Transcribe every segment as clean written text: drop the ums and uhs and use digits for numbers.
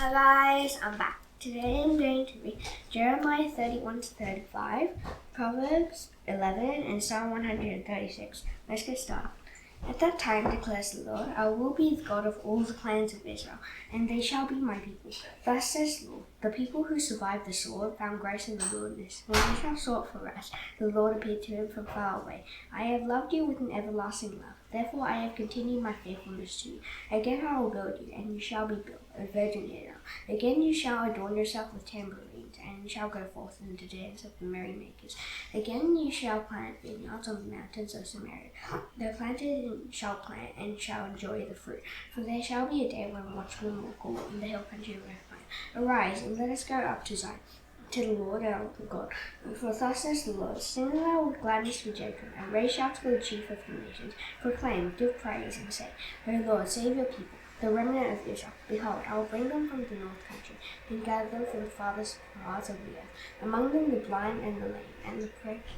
Hi guys, I'm back. Today I'm going to read Jeremiah 31 to 35, Proverbs 11, and Psalm 136. Let's get started. At that time, declares the Lord, I will be the God of all the clans of Israel, and they shall be my people. Thus says the Lord, the people who survived the sword found grace in the wilderness. When Israel sought for rest, the Lord appeared to him from far away. I have loved you with an everlasting love. Therefore I have continued my faithfulness to you. Again I will build you, and you shall be built, O virgin Israel. Again you shall adorn yourself with tambourines, and shall go forth in the dance of the merrymakers. Again you shall plant vineyards on the mountains of Samaria. The planted shall plant, and shall enjoy the fruit. For there shall be a day when watchmen will call in the hill country of Ephraim. Arise, and let us go up to Zion, to the Lord our God. For thus says the Lord, sing aloud with gladness for Jacob, and raise shouts for the chief of the nations. Proclaim, give praise, and say, O Lord, save your people, the remnant of Israel. Behold, I will bring them from the north country, and gather them from the farthest parts of the earth. Among them the blind and the lame, and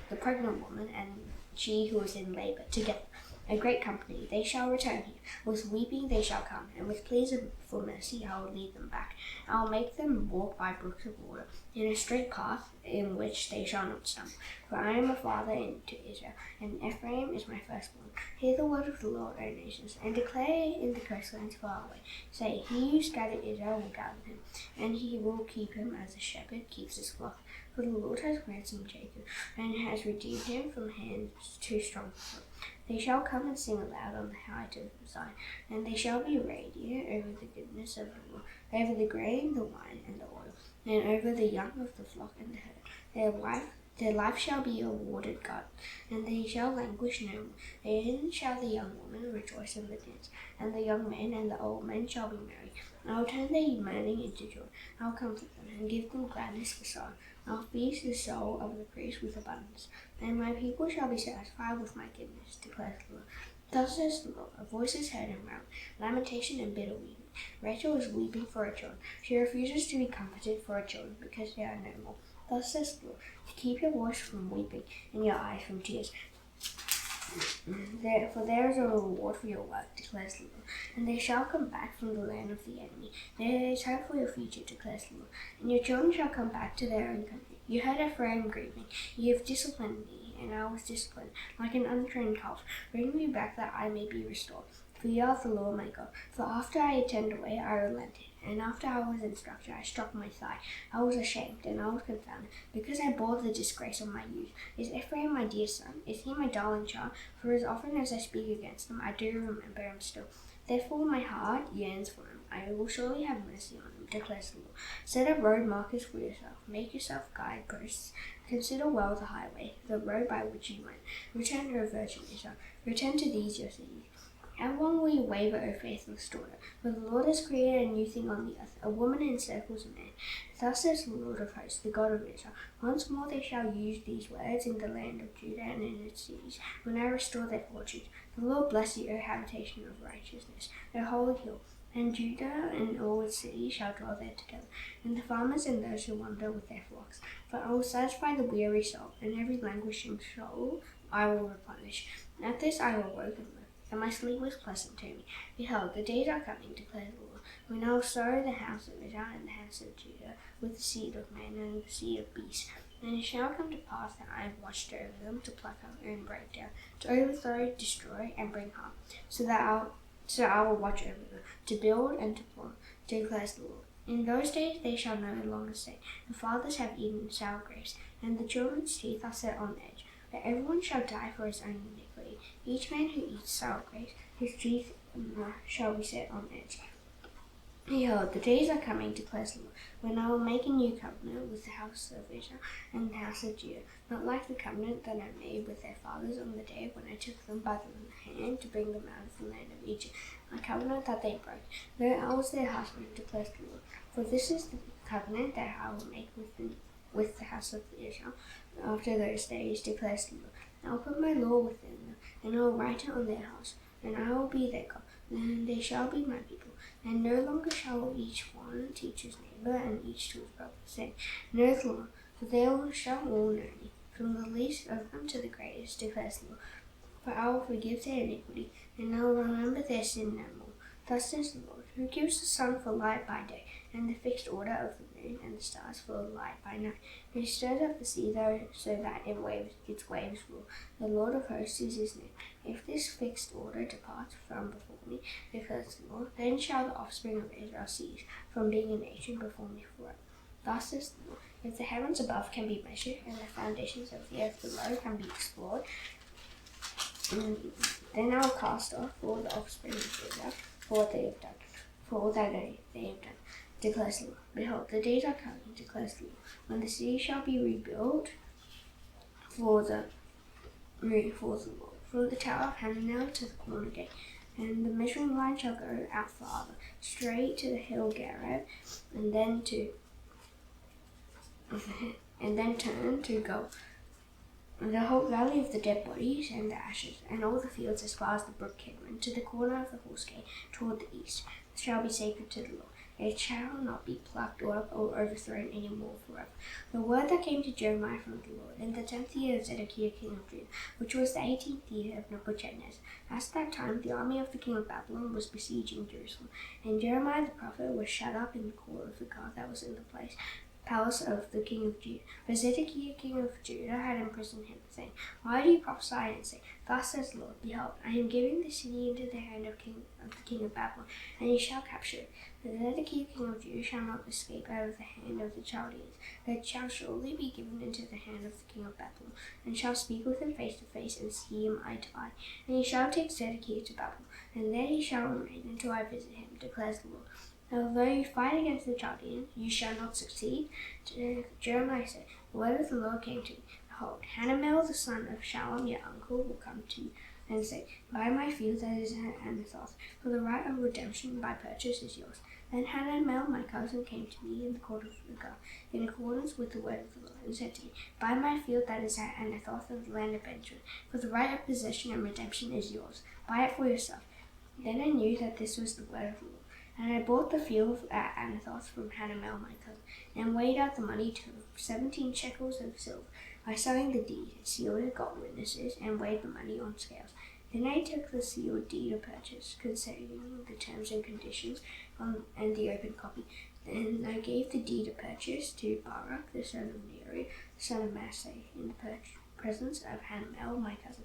the pregnant woman, and she who is in labor, together. A great company, they shall return here. With weeping they shall come, and with pleas for mercy I will lead them back. I will make them walk by brooks of water, in a straight path in which they shall not stumble. For I am a father to Israel, and Ephraim is my firstborn. Hear the word of the Lord, O nations, and declare in the coastlands far away. Say, he who scattered Israel will gather him, and he will keep him as a shepherd keeps his flock. For the Lord has ransomed Jacob, and has redeemed him from hands too strong for him. They shall come and sing aloud on the height of Zion, and they shall be radiant over the goodness of the Lord, over the grain, the wine, and the oil, and over the young of the flock and the herd. Their life shall be a watered garden, and they shall languish no more. Then shall the young woman rejoice in the dance, and the young men and the old men shall be merry. I will turn their mourning into joy. I will comfort them, and give them gladness for song. I will feast the soul of the priest with abundance, and my people shall be satisfied with my goodness, declares the Lord. Thus says the Lord, a voice is heard in Ramah, lamentation and bitter weeping. Rachel is weeping for her children. She refuses to be comforted for her children, because they are no more. Thus says the Lord, keep your voice from weeping, and your eyes from tears. For there is a reward for your work, declares the Lord, and they shall come back from the land of the enemy. There is hope for your future, declares the Lord, and your children shall come back to their own country. You heard Ephraim grieving. You have disciplined me, and I was disciplined, like an untrained calf. Bring me back that I may be restored. For you are the Lord my God. For after I had turned away, I relented, and after I was instructed, I struck my thigh. I was ashamed, and I was confounded, because I bore the disgrace of my youth. Is Ephraim my dear son? Is he my darling child? For as often as I speak against him, I do remember him still. Therefore my heart yearns for him. I will surely have mercy on him, declares the Lord. Set up road markers for yourself. Make yourself guideposts. Consider well the highway, the road by which you went. Return, O virgin Israel. Return to these your cities. How long will you waver, O faithless daughter? For the Lord has created a new thing on the earth. A woman encircles a man. Thus says the Lord of hosts, the God of Israel. Once more they shall use these words in the land of Judah and in its cities, when I restore their fortunes. The Lord bless you, O habitation of righteousness, O holy hill. And Judah and all its cities shall dwell there together, and the farmers and those who wander with their flocks. For I will satisfy the weary soul, and every languishing soul I will replenish. At this I awoke and my sleep was pleasant to me. Behold, the days are coming, declares the Lord, when I will sow the house of Israel and the house of Judah with the seed of man and the seed of beast. And it shall come to pass that I have watched over them to pluck up and break down, to overthrow, destroy, and bring harm. So I will watch over them, to build and to plant, declares the Lord. In those days they shall no longer say, the fathers have eaten sour grapes, and the children's teeth are set on edge. But everyone shall die for his own iniquity. Each man who eats sour grapes, his teeth shall be set on edge. Behold, the days are coming, declares the Lord, when I will make a new covenant with the house of Israel and the house of Judah, not like the covenant that I made with their fathers on the day when I took them by the hand to bring them out of the land of Egypt, a covenant that they broke, though I was their husband, declares the Lord. For this is the covenant that I will make with the house of Israel after those days, declares the Lord. I will put my law within them, and I will write it on their hearts, and I will be their God, and they shall be my people. And no longer shall each one teach his neighbor, and each to his brother, saying, Know the Lord, for they shall all know me, from the least of them to the greatest, declares the Lord. For I will forgive their iniquity, and I will remember their sin no more. Thus says the Lord, who gives the sun for light by day, and the fixed order of the moon and the stars for a light by night, who stirs up the sea so that its waves rule. The Lord of hosts is his name. If this fixed order departs from before me, declares the Lord, then shall the offspring of Israel cease from being a nation before me forever. Thus says the Lord, if the heavens above can be measured, and the foundations of the earth below can be explored, then I will cast off all the offspring of Israel for what they have done, for all that they have done, declares the Lord. Behold, the days are coming, declares the Lord, when the city shall be rebuilt for the Lord, from the tower of Hananel to the corner gate, and the measuring line shall go out farther, straight to the hill Gareb, and then turn to go the whole valley of the dead bodies and the ashes, and all the fields as far as the brook Kidron, to the corner of the horse gate toward the east, shall be sacred to the Lord. It shall not be plucked up or overthrown any more forever. The word that came to Jeremiah from the Lord in the 10th year of Zedekiah king of Judah, which was the 18th year of Nebuchadnezzar. At that time the army of the king of Babylon was besieging Jerusalem, and Jeremiah the prophet was shut up in the court of the guard that was in the palace of the king of Judah. For Zedekiah king of Judah had imprisoned him, saying, Why do you prophesy and say, Thus says the Lord, Behold, I am giving the city into the hand of the king of Babylon, and he shall capture it. The Zedekiah king of Judah shall not escape out of the hand of the Chaldeans, but it shall surely be given into the hand of the king of Babylon, and shall speak with him face to face, and see him eye to eye. And he shall take Zedekiah to Babylon, and there he shall remain until I visit him, declares the Lord. Although you fight against the Chaldeans, you shall not succeed. Jeremiah said, The word of the Lord came to me. Behold, Hanamel the son of Shallum, your uncle, will come to you and say, Buy my field that is at Anathoth, for the right of redemption by purchase is yours. Then Hanamel, my cousin, came to me in the court of the guard, in accordance with the word of the Lord, and said to me, Buy my field that is at Anathoth of the land of Benjamin, for the right of possession and redemption is yours. Buy it for yourself. Then I knew that this was the word of the Lord. And I bought the field at Anathoth from Hanamel my cousin, and weighed out the money to 17 shekels of silver. By selling the deed, sealed it, got witnesses, and weighed the money on scales. Then I took the sealed deed of purchase, concerning the terms and conditions, and the open copy. Then I gave the deed of purchase to Baruch, the son of Neri, the son of Maaseh, in the presence of Hanamel my cousin.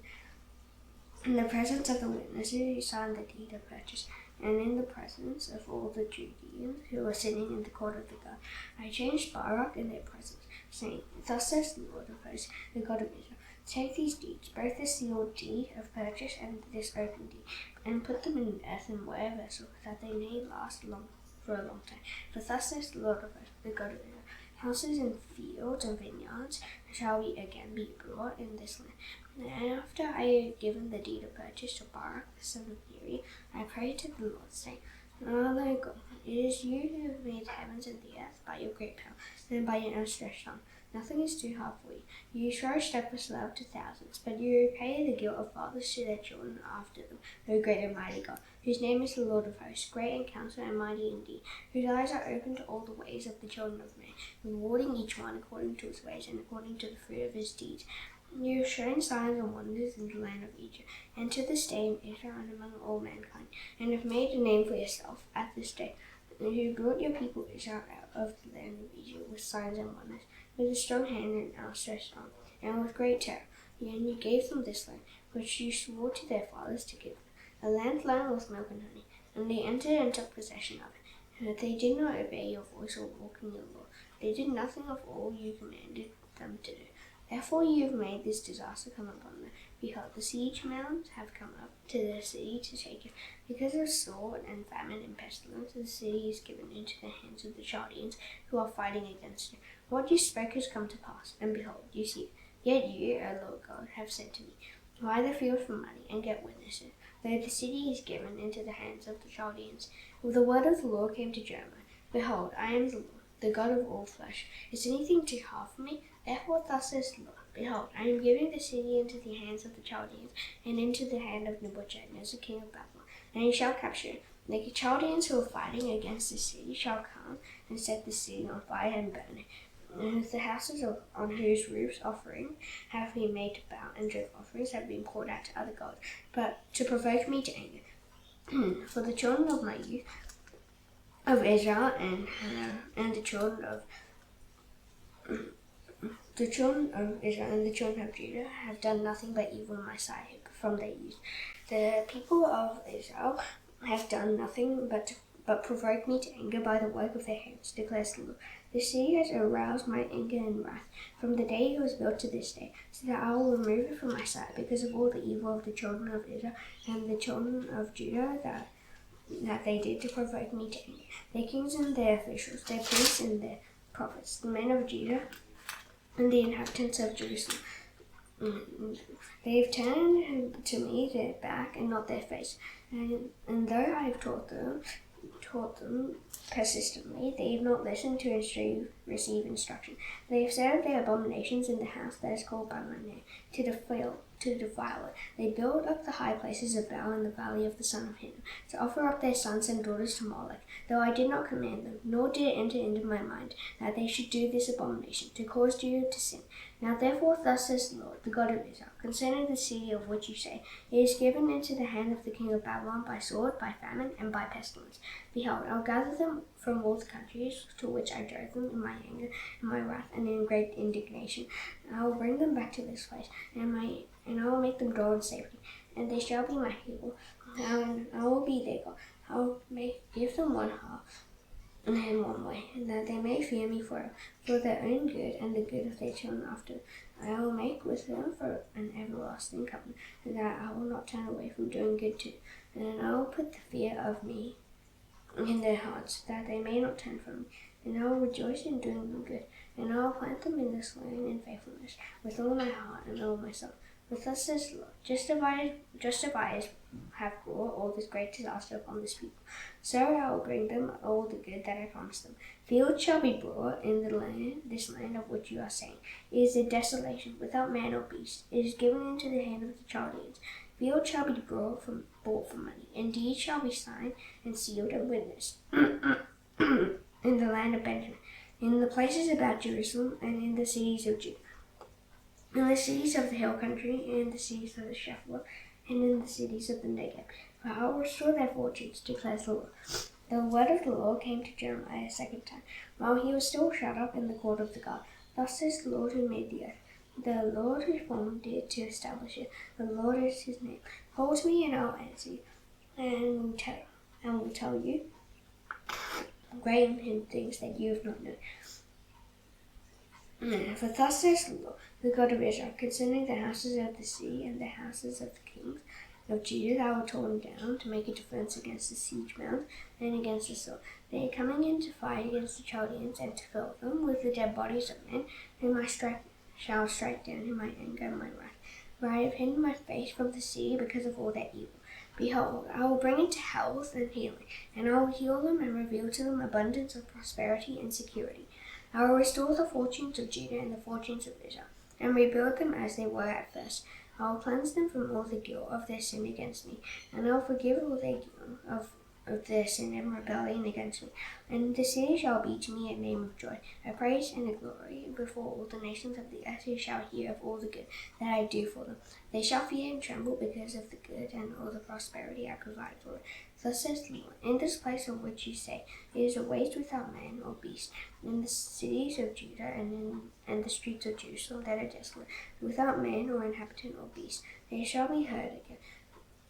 In the presence of the witnesses who signed the deed of purchase, and in the presence of all the Judeans who were sitting in the court of the guard, I changed Baruch in their presence, saying, Thus says the Lord of hosts, the God of Israel, Take these deeds, both the sealed deed of purchase and this open deed, and put them in an earthenware vessel, that they may last for a long time. For thus says the Lord of hosts, the God of Israel, Houses and fields and vineyards shall again be brought in this land. And after I had given the deed of purchase to Baruch, the son of Neri, I prayed to the Lord, saying, Lord God, it is you who have made the heavens and the earth by your great power, and by your outstretched arm. Nothing is too hard for you. You show steadfast love to thousands, but you repay the guilt of fathers to their children after them, O great and mighty God, whose name is the Lord of hosts, great in counsel and mighty indeed, whose eyes are open to all the ways of the children of men, rewarding each one according to his ways and according to the fruit of his deeds. You have shown signs and wonders in the land of Egypt, and to this day in Israel and among all mankind, and have made a name for yourself at this day, who brought your people Israel out of the land of Egypt with signs and wonders, with a strong hand and outstretched arm, and with great terror. And you gave them this land, which you swore to their fathers to give them, a land flowing with milk and honey, and they entered and took possession of it. But they did not obey your voice or walk in your law. They did nothing of all you commanded them to do. Therefore you have made this disaster come upon them. Behold, the siege mounds have come up to the city to take it. Because of sword and famine and pestilence, the city is given into the hands of the Chaldeans, who are fighting against it. What you spoke has come to pass, and behold, you see it. Yet you, O Lord God, have said to me, Buy the field for money, and get witnesses, though the city is given into the hands of the Chaldeans. Well, the word of the Lord came to Jeremiah. Behold, I am the Lord, the God of all flesh. Is anything too hard for me? Therefore thus says the Lord, Behold, I am giving the city into the hands of the Chaldeans, and into the hand of Nebuchadnezzar king of Babylon, and he shall capture it. The Chaldeans who are fighting against the city shall come and set the city on fire and burn it. And the houses on whose roofs offering have been made to bow, and drink offerings have been poured out to other gods, but to provoke me to anger. For the children of my youth of Israel and the children of Israel and the children of Judah have done nothing but evil in my sight from their youth. The people of Israel have done nothing but provoke me to anger by the work of their hands, declares the Lord. The city has aroused my anger and wrath from the day it was built to this day, so that I will remove it from my sight because of all the evil of the children of Israel and the children of Judah that they did to provoke me to anger. Their kings and their officials, their priests and their prophets, the men of Judah and the inhabitants of Jerusalem. They have turned to me their back and not their face, and though I have taught them persistently, they have not listened to receive instruction. They have set up their abominations in the house that is called by my name, to defile it. They built up the high places of Baal in the valley of the son of Hinnom, to offer up their sons and daughters to Molech, though I did not command them, nor did it enter into my mind that they should do this abomination, to cause Judah to sin. Now therefore thus says the Lord, the God of Israel, concerning the city of which you say, it is given into the hand of the king of Babylon by sword, by famine, and by pestilence. Behold, I will gather them from all the countries to which I drove them in my anger and my wrath and in great indignation. And I will bring them back to this place, and I will make them dwell in safety, and they shall be my people, and I will be their God. I will give them one heart and one way, and that they may fear me for their own good and the good of their children after. I will make with them for an everlasting covenant, and that I will not turn away from doing good to them. And I will put the fear of me in their hearts, that they may not turn from me. And I will rejoice in doing them good, and I will plant them in this land in faithfulness, with all my heart and all my soul. But thus says the Lord, just if I have brought all this great disaster upon this people, so I will bring them all the good that I promised them. Fields shall be brought in this land of which you are saying, it is a desolation, without man or beast. It is given into the hand of the Chaldeans. Fields shall be bought for money, and deeds shall be signed and sealed and witnessed in the land of Benjamin, in the places about Jerusalem, and in the cities of Judah, in the cities of the hill country, and in the cities of the Shephelah, and in the cities of the Negev. For I will restore their fortunes, declares the Lord. The word of the Lord came to Jeremiah a second time, while he was still shut up in the court of the guard. Thus says the Lord who made the earth, the Lord who formed it to establish it. The Lord is his name. Call to me, and I will answer you, and will tell you great and hidden things that you have not known. For thus says the Lord, the God of Israel, concerning the houses of the sea and the houses of the kings of Judah that were torn down to make a defense against the siege mounds and against the sword. They are coming in to fight against the Chaldeans and to fill them with the dead bodies of men, whom I shall strike down in my anger and my wrath. For I have hidden my face from the sea because of all their evil. Behold, I will bring into health and healing, and I will heal them and reveal to them abundance of prosperity and security. I will restore the fortunes of Judah and the fortunes of Israel, and rebuild them as they were at first. I will cleanse them from all the guilt of their sin against me, and I will forgive all their guilt of their sin and rebellion against me. And the city shall be to me a name of joy, a praise and a glory before all the nations of the earth who shall hear of all the good that I do for them. They shall fear and tremble because of the good and all the prosperity I provide for them. Thus says the Lord, in this place of which you say, it is a waste without man or beast, in the cities of Judah and the streets of Jerusalem that are desolate, without man or inhabitant or beast, they shall be heard again.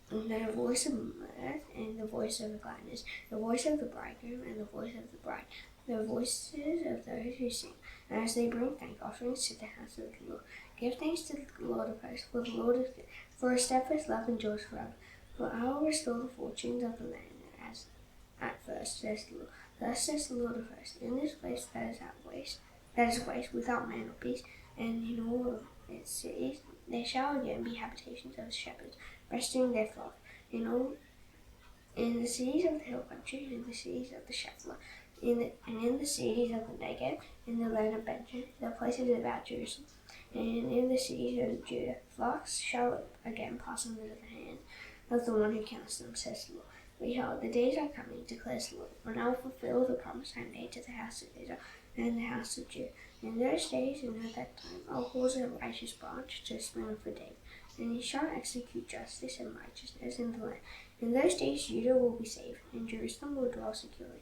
And the voice of mirth and the voice of gladness, the voice of the bridegroom and the voice of the bride, the voices of those who sing, as they bring thank offerings to the house of the Lord. Give thanks to the Lord of hosts, for the Lord is good, for his steadfast love endures forever. For I will restore the fortunes of the land as at first, says the Lord. Thus says the Lord of hosts, in this place that is waste without man or beast, and in all its cities there shall again be habitations of shepherds, resting their flock. In the cities of the hill country, in the cities of the Shephelah, in the cities of the Negev, in the land of Benjamin, the places about Jerusalem, and in the cities of Judah, flocks shall again pass under the hand of the one who counts them, says the Lord. Behold, the days are coming, declares the Lord, when I will fulfill the promise I made to the house of Israel and the house of Judah. In those days and at that time, I will cause a righteous branch to spring for David, and he shall execute justice and righteousness in the land. In those days Judah will be saved, and Jerusalem will dwell securely.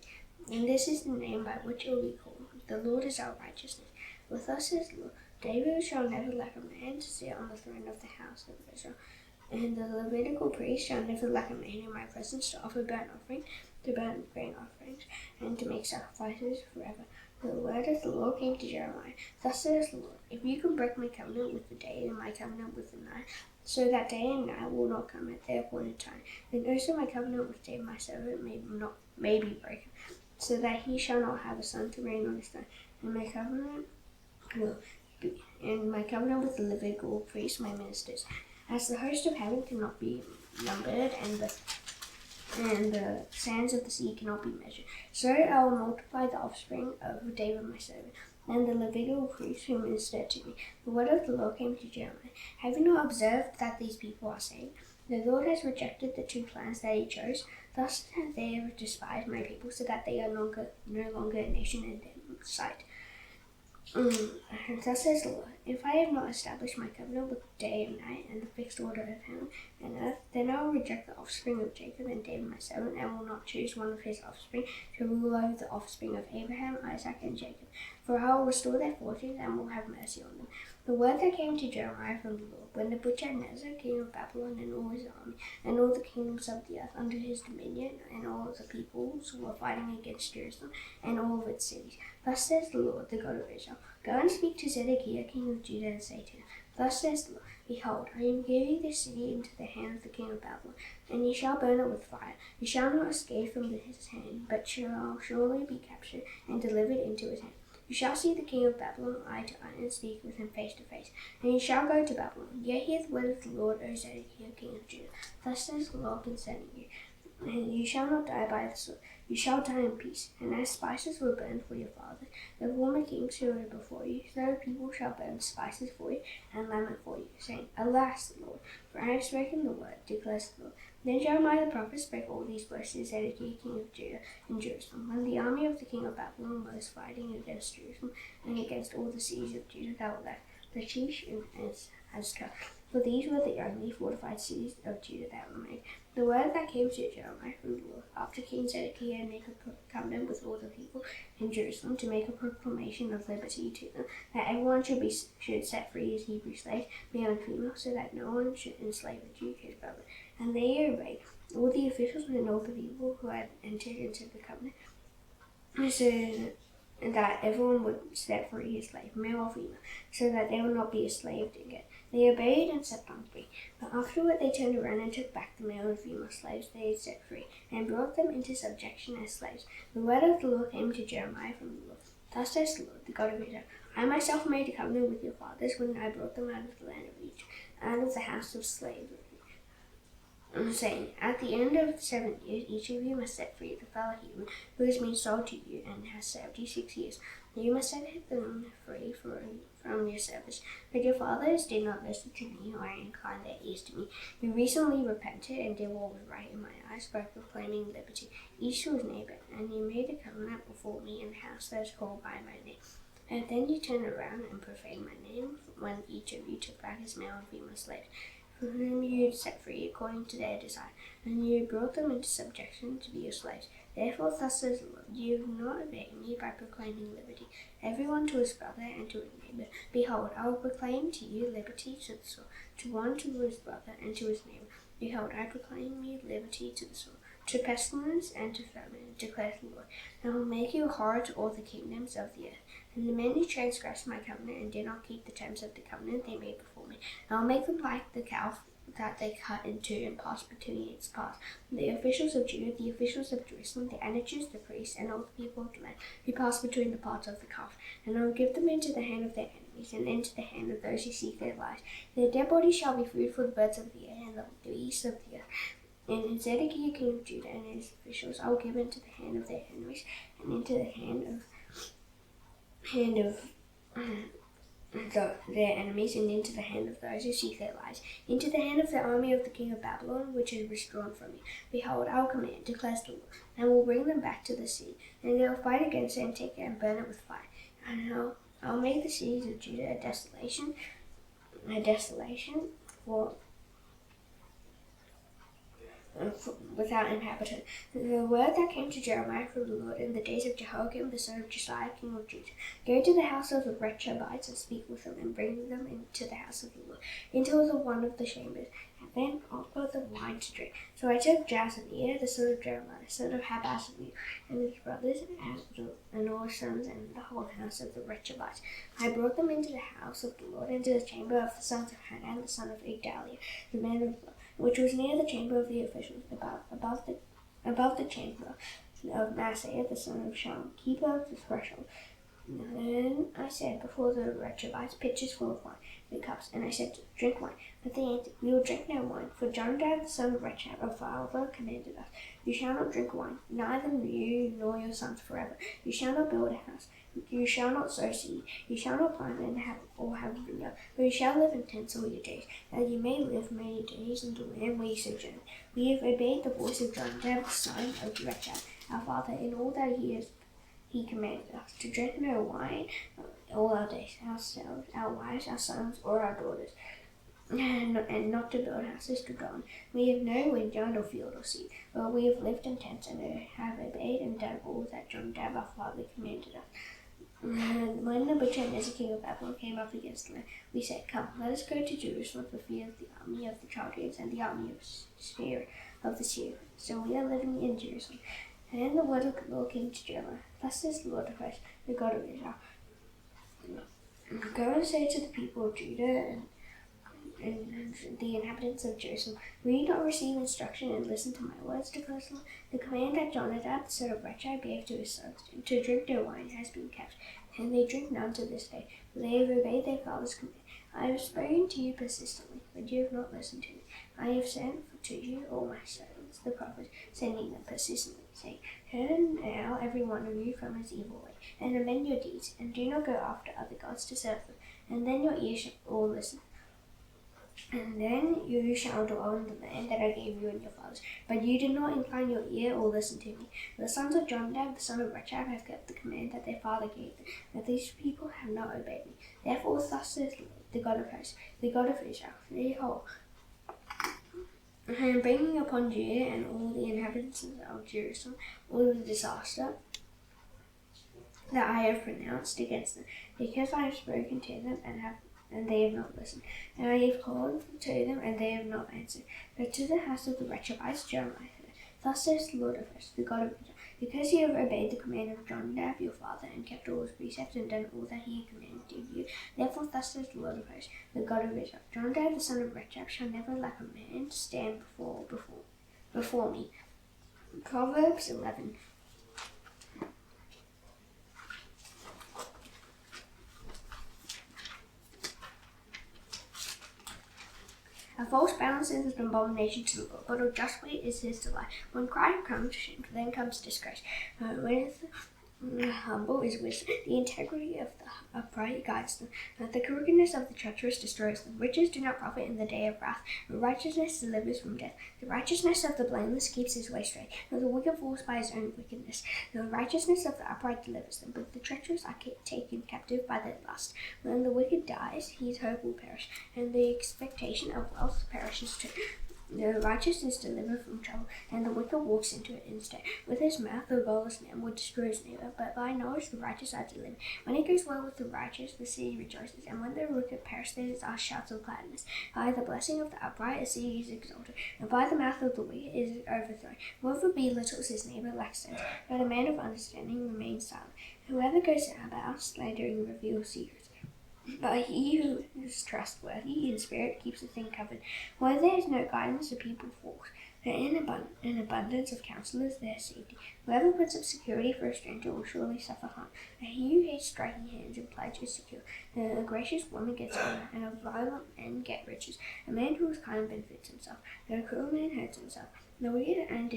And this is the name by which it will be called. The Lord is our righteousness. With us says the Lord, David shall never lack a man to sit on the throne of the house of Israel. And the Levitical priest shall never lack a man in my presence to offer burnt offerings, to burn grain offerings, and to make sacrifices forever. The word of the Lord came to Jeremiah. Thus says the Lord, if you can break my covenant with the day and my covenant with the night, so that day and night will not come at their appointed time, then also my covenant with David my servant may be broken, so that he shall not have a son to reign on his throne. And my covenant with the Levitical priests, my ministers, as the host of heaven cannot be numbered, and the sands of the sea cannot be measured, so I will multiply the offspring of David my servant, and the Levitical priests who ministered to me. The word of the Lord came to Jeremiah. Have you not observed that these people are saying, the Lord has rejected the two plans that he chose, thus they have despised my people, so that they are no longer a nation in their sight. And thus says the Lord, if I have not established my covenant with day and night and the fixed order of heaven and earth, then I will reject the offspring of Jacob and David my servant, and will not choose one of his offspring to rule over the offspring of Abraham, Isaac, and Jacob. For I will restore their fortunes and will have mercy on them. The word that came to Jeremiah from the Lord, when Nebuchadnezzar, king of Babylon, and all his army, and all the kingdoms of the earth under his dominion, and all the peoples were fighting against Jerusalem, and all of its cities. Thus says the Lord, the God of Israel, go and speak to Zedekiah, king of Judah, and say to him, thus says the Lord, behold, I am giving this city into the hand of the king of Babylon, and he shall burn it with fire. You shall not escape from his hand, but shall surely be captured and delivered into his hand. You shall see the king of Babylon eye to eye, and speak with him face to face, and you shall go to Babylon. Yet hear the word of the Lord, O Zedekiah, king of Judah. Thus says the Lord concerning you, and you shall not die by the sword, you shall die in peace. And as spices were burned for your fathers, the former kings who were before you, so people shall burn spices for you, and lament for you, saying, alas, Lord, for I have spoken the word, declares the Lord. Then Jeremiah the prophet spake all these words to Zedekiah king of Judah in Jerusalem, when the army of the king of Babylon was fighting against Jerusalem, and against all the cities of Judah that were left, Lachish and Azekah. For these were the only fortified cities of Judah that were made. The word that came to Jeremiah from the Lord, after King Zedekiah made a covenant with all the people in Jerusalem to make a proclamation of liberty to them, that everyone should set free his Hebrew slaves, male and female, so that no one should enslave a Jew his brother. And they obeyed all the officials and all the people who had entered into the covenant, so that everyone would set free his slave, male or female, so that they would not be enslaved again. They obeyed and set them free. But afterward they turned around and took back the male and female slaves they had set free, and brought them into subjection as slaves. The word of the Lord came to Jeremiah from the Lord. Thus says the Lord, the God of Israel, I myself made a covenant with your fathers when I brought them out of the land of Egypt, out of the house of slavery, saying, at the end of 7 years, each of you must set free the fellow human who has been sold to you and has served you 6 years. You must set them free from your service. But your fathers did not listen to me or incline their ears to me. You recently repented and did what was right in my eyes by proclaiming liberty, each to his neighbor, and you made a covenant before me in the house that is called by my name. And then you turned around and profaned my name when each of you took back his male and female slaves, whom you had set free according to their desire, and you brought them into subjection to be your slaves. Therefore thus says the Lord, you have not obeyed me by proclaiming liberty, everyone to his brother and to his neighbor. Behold, I will proclaim to you liberty to the sword, to one to his brother and to his neighbor. Behold, I proclaim you liberty to the sword, to pestilence and to famine, declares the Lord. And I will make you a horror to all the kingdoms of the earth. And the men who transgressed my covenant and did not keep the terms of the covenant they made before me, and I will make them like the calf that they cut in two and passed between its parts. The officials of Judah, the officials of Jerusalem, the Anakims, the priests, and all the people of the land who passed between the parts of the calf. And I will give them into the hand of their enemies, and into the hand of those who seek their lives. Their dead bodies shall be food for the birds of the air and the beasts of the earth. And Zedekiah king of Judah and his officials I will give into the hand of their enemies, and into the hand of their enemies, and into the hand of those who seek their lives, into the hand of the army of the king of Babylon, which is withdrawn from you. Behold, I will command, declares the Lord, and will bring them back to the sea, and they will fight against it and take it and burn it with fire. And I'll make the cities of Judah a desolation without inhabitant. The word that came to Jeremiah from the Lord in the days of Jehoiakim the son of Josiah king of Judah. Go to the house of the Rechabites and speak with them, and bring them into the house of the Lord, into the one of the chambers, and then offer them wine to drink. So I took Jazaniah the son of Jeremiah, son of Habazziniah, and his brothers, and all his sons, and the whole house of the Rechabites. I brought them into the house of the Lord, into the chamber of the sons of Hanan, the son of Igdaliah, the man of God, which was near the chamber of the officials, above the chamber of Maaseiah the son of Shallum, keeper of the threshold. And then I said before the Rechabites, pitchers full of wine, and cups, and I said, drink wine. But they answered, we will drink no wine, for Jonadab the son of Rechab, our father, commanded us, you shall not drink wine, neither you nor your sons forever. You shall not build a house, you shall not sow seed, you shall not plant and have a vineyard, but you shall live in tents all your days, that you may live many days in the land where you sojourn. We have obeyed the voice of Jonadab the son of Rechab, our father, in all that he commanded us, to drink no wine all our days, ourselves, our wives, our sons, or our daughters, and not to build houses to dwell in. We have no vineyard or field or seed, but we have lived in tents and have obeyed and done all that Jonadab our father commanded us. And when Nebuchadnezzar king of Babylon came up against them, we said, come, let us go to Jerusalem for fear of the army of the Chaldeans and the army of the Syrians. So we are living in Jerusalem. And then the word of the Lord came to Jeremiah. Thus says the Lord of hosts, the God of Israel, go and say to the people of Judah and the inhabitants of Jerusalem, will you not receive instruction and listen to my words, declares the Lord? The command that Jonadab the son of Rechab gave to his sons to drink no wine has been kept, and they drink none to this day, for they have obeyed their father's command. I have spoken to you persistently, but you have not listened to me. I have sent to you all my servants, the prophets, sending them persistently, saying, turn now every one of you from his evil way, and amend your deeds, and do not go after other gods to serve them, and then your ears shall all listen. And then you shall dwell in the land that I gave you and your fathers. But you did not incline your ear or listen to me. The sons of Jonadab, the son of Rechab, have kept the command that their father gave them, but these people have not obeyed me. Therefore thus says the God of hosts, the God of Israel, behold, I am bringing upon Judah and all the inhabitants of Jerusalem all the disaster that I have pronounced against them, because I have spoken to them and they have not listened, and I have called to them, and they have not answered. But to the house of the Rechabites Jeremiah said, thus says the Lord of hosts, the God of Israel, because you have obeyed the command of Jonadab your father, and kept all his precepts, and done all that he commanded you, therefore thus says the Lord of hosts, the God of Israel, Jonadab the son of Rechab shall never lack a man to stand before me. Proverbs 11. A false balance is an abomination to the Lord, but a just weight is his delight. When crime comes, then comes disgrace. When the humble is wisdom, the integrity of the upright guides them. The crookedness of the treacherous destroys them. Riches do not profit in the day of wrath, but righteousness delivers from death. The righteousness of the blameless keeps his way straight, but the wicked falls by his own wickedness. The righteousness of the upright delivers them, but the treacherous are taken captive by their lust. When the wicked dies, his hope will perish, and the expectation of wealth perishes too. The righteous is delivered from trouble, and the wicked walks into it instead. With his mouth the lawless man will destroy his neighbor, but by knowledge the righteous are delivered. When it goes well with the righteous, the city rejoices, and when the wicked perish, there are shouts of gladness. By the blessing of the upright a city is exalted, and by the mouth of the wicked is overthrown. Whoever belittles his neighbor lacks sense, but a man of understanding remains silent. Whoever goes about slandering reveals secrets. But he who is trustworthy in spirit keeps a thing covered. Where there is no guidance, the people falls. But in an abundance of counselors there is safety. Whoever puts up security for a stranger will surely suffer harm. And he who hates striking hands and pledge is secure. A gracious woman gets honor, and a violent man get riches. A man who is kind benefits himself, but a cruel man hurts himself. The wicked and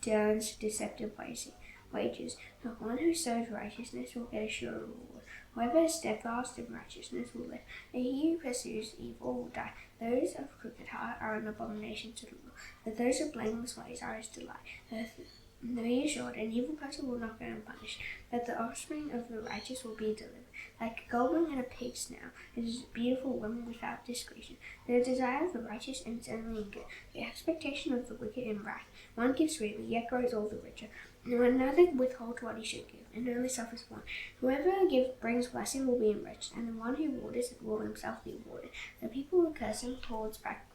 does deceptive wages. The one who sows righteousness will get a sure reward. Whoever is steadfast in righteousness will live, and he who pursues evil will die. Those of crooked heart are an abomination to the Lord, but those of blameless ways are his delight. No, you should. An evil person will not go unpunished, but the offspring of the righteous will be delivered. Like a goldwing and a pig's snout, it is a beautiful woman without discretion. The desire of the righteous ends only in good, the expectation of the wicked in wrath. One gives freely, yet grows all the richer. And another withholds what he should give, and only suffers want. Whoever brings blessing will be enriched, and the one who waters will himself be watered. The people who curse him holds back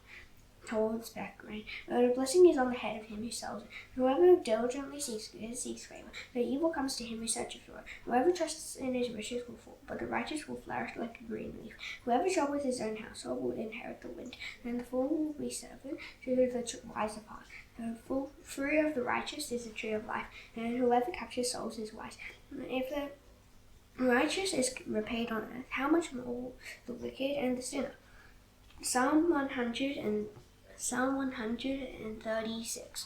rain, but a blessing is on the head of him who sells it. Whoever diligently seeks good seeks favor, but evil comes to him who searches for it. Whoever trusts in his riches will fall, but the righteous will flourish like a green leaf. Whoever troubles his own household will inherit the wind, and the fool will be servant to the wise of heart. The fruit of the righteous is the tree of life, and whoever captures souls is wise. If the righteous is repaid on earth, how much more the wicked and the sinner? Psalm 136.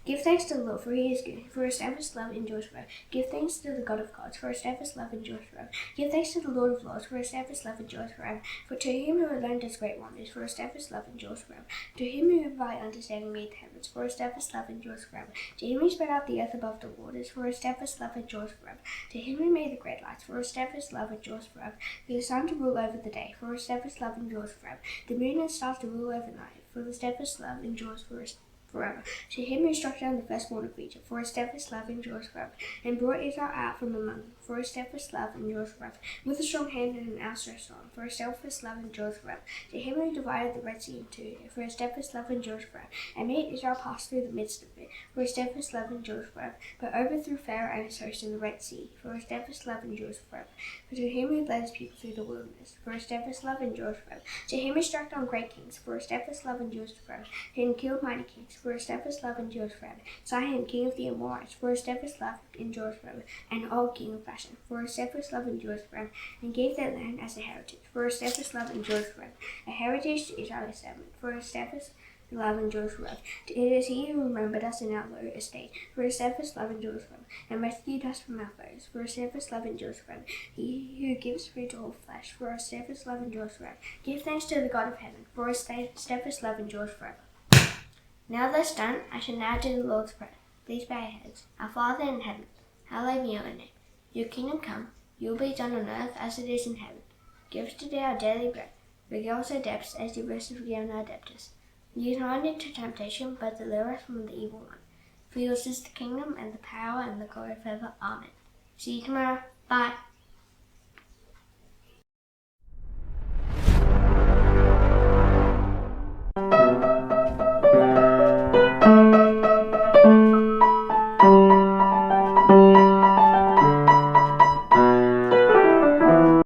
Give thanks to the Lord, for he is good, for his steadfast love endures forever. Give thanks to the God of gods, for his steadfast love endures forever. Give thanks to the Lord of lords, for his steadfast love endures forever. For to him who alone does great wonders, for his steadfast love endures forever. To him who by understanding made the heavens, for his steadfast love endures forever. To him who spread out the earth above the waters, for his steadfast love endures forever. To him who made the great lights, for his steadfast love endures forever. For the sun to rule over the day, for his steadfast love endures forever. The moon and stars to rule over night, for the steadfast love endures forever. To him who struck down the firstborn of Egypt, for his steadfast love endures forever, and brought Israel out from among them, for his steadfast love endures forever, with a strong hand and an outstretched arm, for his steadfast love endures forever. To him who divided the Red Sea in two, for his steadfast love endures forever, and made Israel pass through the midst of it, for his steadfast love endures forever, but overthrew Pharaoh and his host in the Red Sea, for his steadfast love endures forever. For to him who led his people through the wilderness, for his steadfast love endures forever. To him who struck down great kings, for his steadfast love endures forever, and killed mighty kings, for his steadfast love endures forever. Sihon, king of the Amorites, for his steadfast love endures forever, and Og, king of Bashan, for his steadfast love endures forever, and gave their land as a heritage, for his steadfast love endures forever. A heritage to Israel is seven, for his steadfast love endures forever. It is he who remembered us in our low estate, for his steadfast love endures forever, and rescued us from our foes, for his steadfast love endures forever. He who gives food to all flesh, for his steadfast love endures forever. Give thanks to the God of heaven, for his steadfast love endures forever. Now thus done, I shall now do the Lord's Prayer. Please bow your heads. Our Father in heaven, hallowed be your name. Your kingdom come, your will be done on earth as it is in heaven. Give us today our daily bread. Forgive us our debts as you have forgiven our debtors. Lead us not into temptation, but deliver us from the evil one. For yours is the kingdom and the power and the glory forever. Amen. See you tomorrow. Bye.